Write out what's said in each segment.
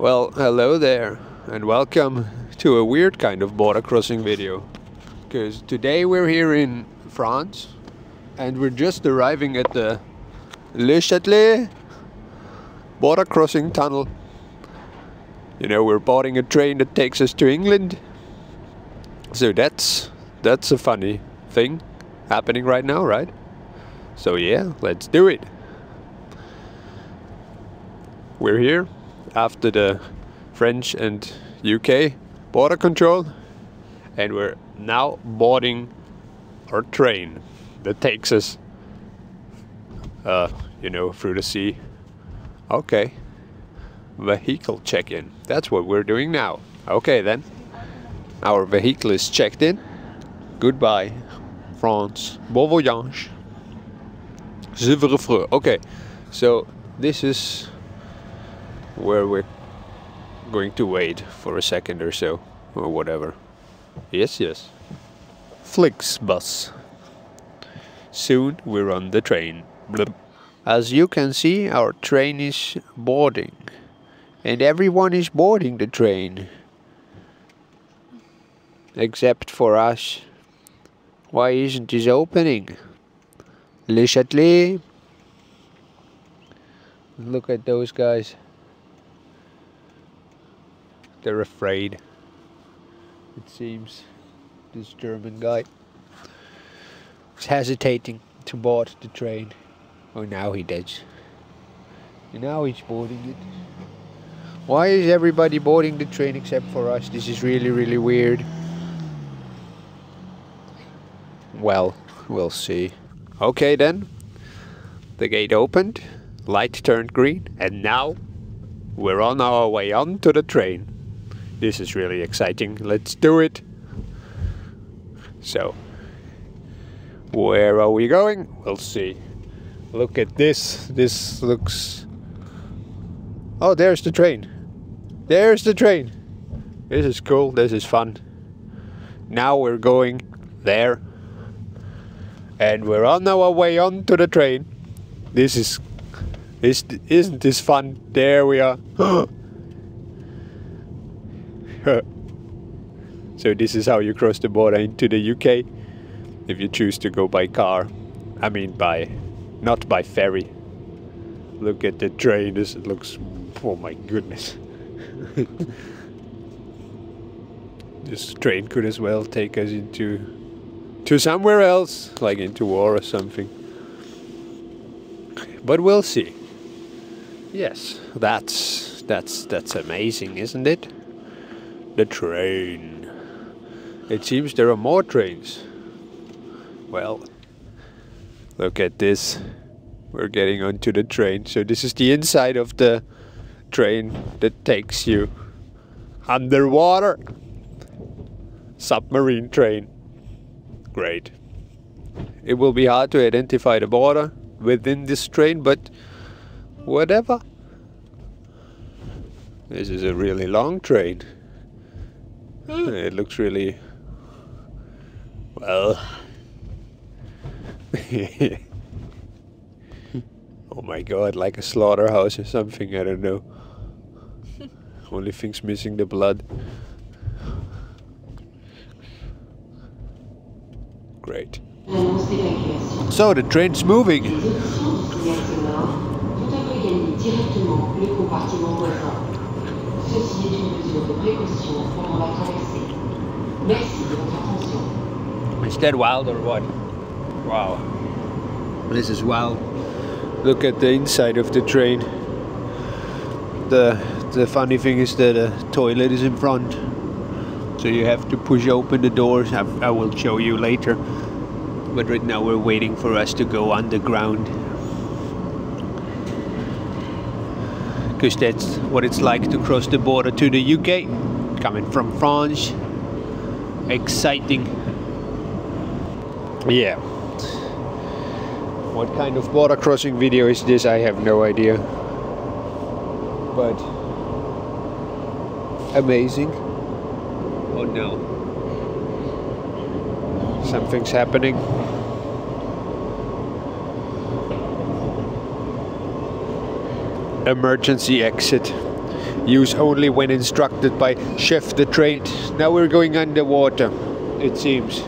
Well, hello there, and welcome to a weird kind of border crossing video. Because today we're here in France, and we're just arriving at the LeShuttle border crossing tunnel. You know, we're boarding a train that takes us to England. So that's a funny thing happening right now, right? So yeah, let's do it. We're here after the French and UK border control, and we're now boarding our train that takes us you know, through the sea. Okay, vehicle check-in, that's what we're doing now. Okay then, our vehicle is checked in. Goodbye France, bon voyage. Je vous refreau. Okay, so this is where we're going to wait for a second or so, or whatever. Yes. Flixbus. Soon we're on the train. Blub. As you can see, our train is boarding, and everyone is boarding the train, except for us. Why isn't this opening? LeShuttle. Look at those guys. They're afraid, it seems. This German guy is hesitating to board the train. Oh, now he does. Now he's boarding it. Why is everybody boarding the train except for us? This is really weird. Well, we'll see. Okay then. The gate opened, light turned green, and now we're on our way onto the train. This is really exciting. Let's do it. So, where are we going? We'll see. Look at this. This looks... Oh, there's the train. There's the train. This is cool. This is fun. Now we're going there. And we're on our way onto the train. Isn't this fun? There we are. So this is how you cross the border into the UK if you choose to go by car. I mean not by ferry. Look at the train. This looks, oh my goodness. This train could as well take us to somewhere else, like into war or something. But we'll see. Yes, that's amazing, isn't it? The train. It seems there are more trains. Well, look at this. We're getting onto the train. So this is the inside of the train that takes you underwater. Submarine train. Great. It will be hard to identify the border within this train, but whatever. This is a really long train. It looks really... well... Oh my god, like a slaughterhouse or something, I don't know. Only thing's missing the blood. Great. So the train's moving. Is that wild or what? Wow. This is wild. Look at the inside of the train. The funny thing is that the toilet is in front. So you have to push open the doors. I will show you later. But right now we're waiting for us to go underground. Because that's what it's like to cross the border to the UK. Coming from France. Exciting. Yeah. What kind of border crossing video is this? I have no idea. But amazing. Oh no. Something's happening. Emergency exit. use only when instructed by Chef the Train. Now we're going underwater, it seems.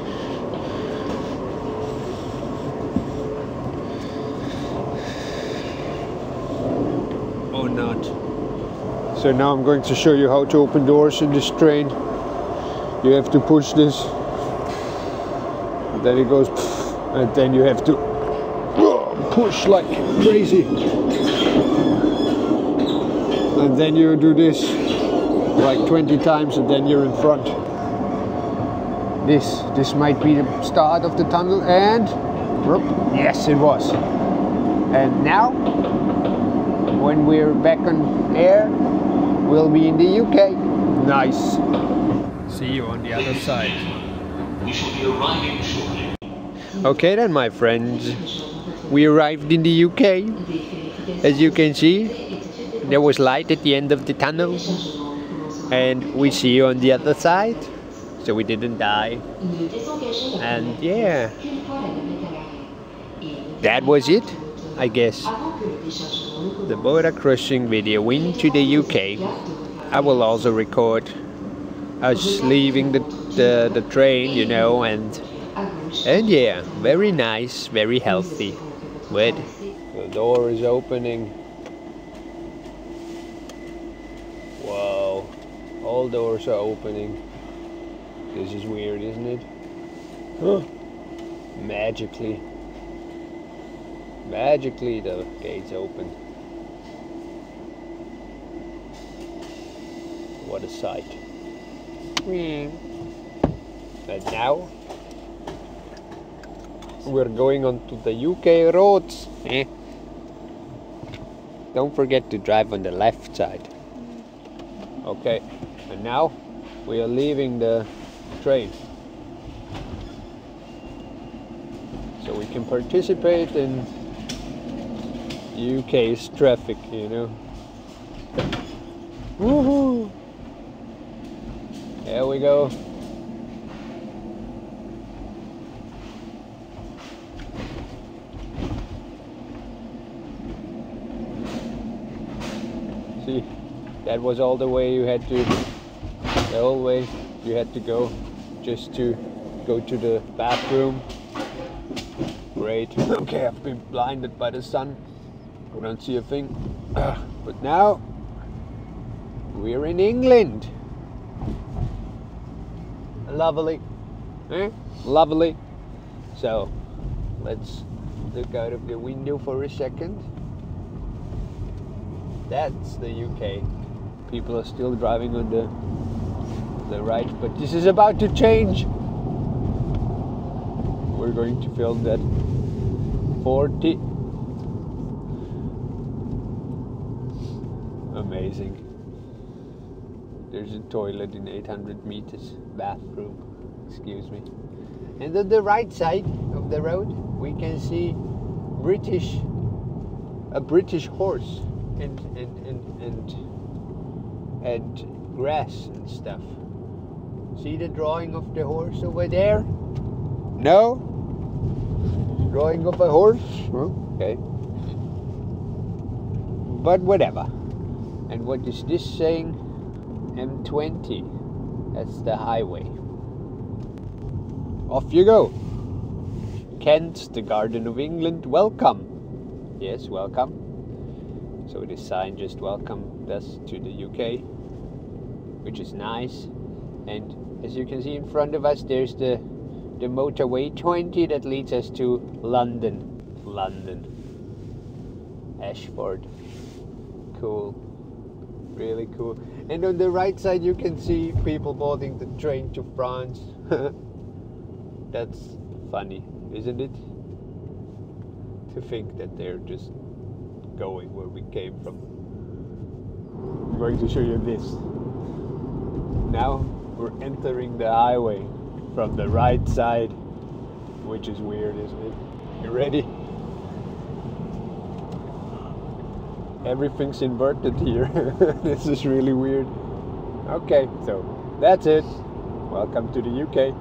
Or not. So now I'm going to show you how to open doors in this train. You have to push this, and then it goes, and then you have to push like crazy. And then you do this like 20 times and then you're in front. This might be the start of the tunnel, and yes, it was. And now, when we're back on air, we'll be in the UK. Nice. See you on the other side. We shall be arriving shortly. Okay then, my friends, we arrived in the UK. As you can see, there was light at the end of the tunnel, and we see you on the other side, so we didn't die. And yeah, that was it, I guess. The border crossing video into the UK. I will also record us leaving the train, you know, and yeah, very nice, very healthy. But the door is opening. Wow, all doors are opening. This is weird, isn't it? Huh. Magically the gates open. What a sight. And now we're going on to the UK roads. Don't forget to drive on the left side. Okay, and now we are leaving the train, so we can participate in UK's traffic, you know. Woohoo! There we go. See, that was all the way you had to, the whole way you had to go just to go to the bathroom. Great. Okay, I've been blinded by the sun. I don't see a thing. But now we're in England. Lovely. Lovely. So let's look out of the window for a second. That's the UK. People are still driving on the right, but this is about to change. We're going to film that 40. Amazing. There's a toilet in 800 meters. Bathroom. Excuse me. And on the right side of the road, we can see a British horse and grass and stuff. See the drawing of the horse over there? No? Drawing of a horse? Okay. But whatever. And what is this saying? M20. That's the highway. Off you go. Kent, the Garden of England, welcome. Yes, welcome. So this sign just welcomed us to the UK, which is nice. And as you can see in front of us, there's the motorway 20 that leads us to London. Ashford. Cool. Really cool. And on the right side you can see people boarding the train to France. That's funny, isn't it? To think that they're just going where we came from. I'm going to show you this. Now we're entering the highway from the right side, which is weird, isn't it? You ready? Everything's inverted here. This is really weird. Okay, so that's it. Welcome to the UK.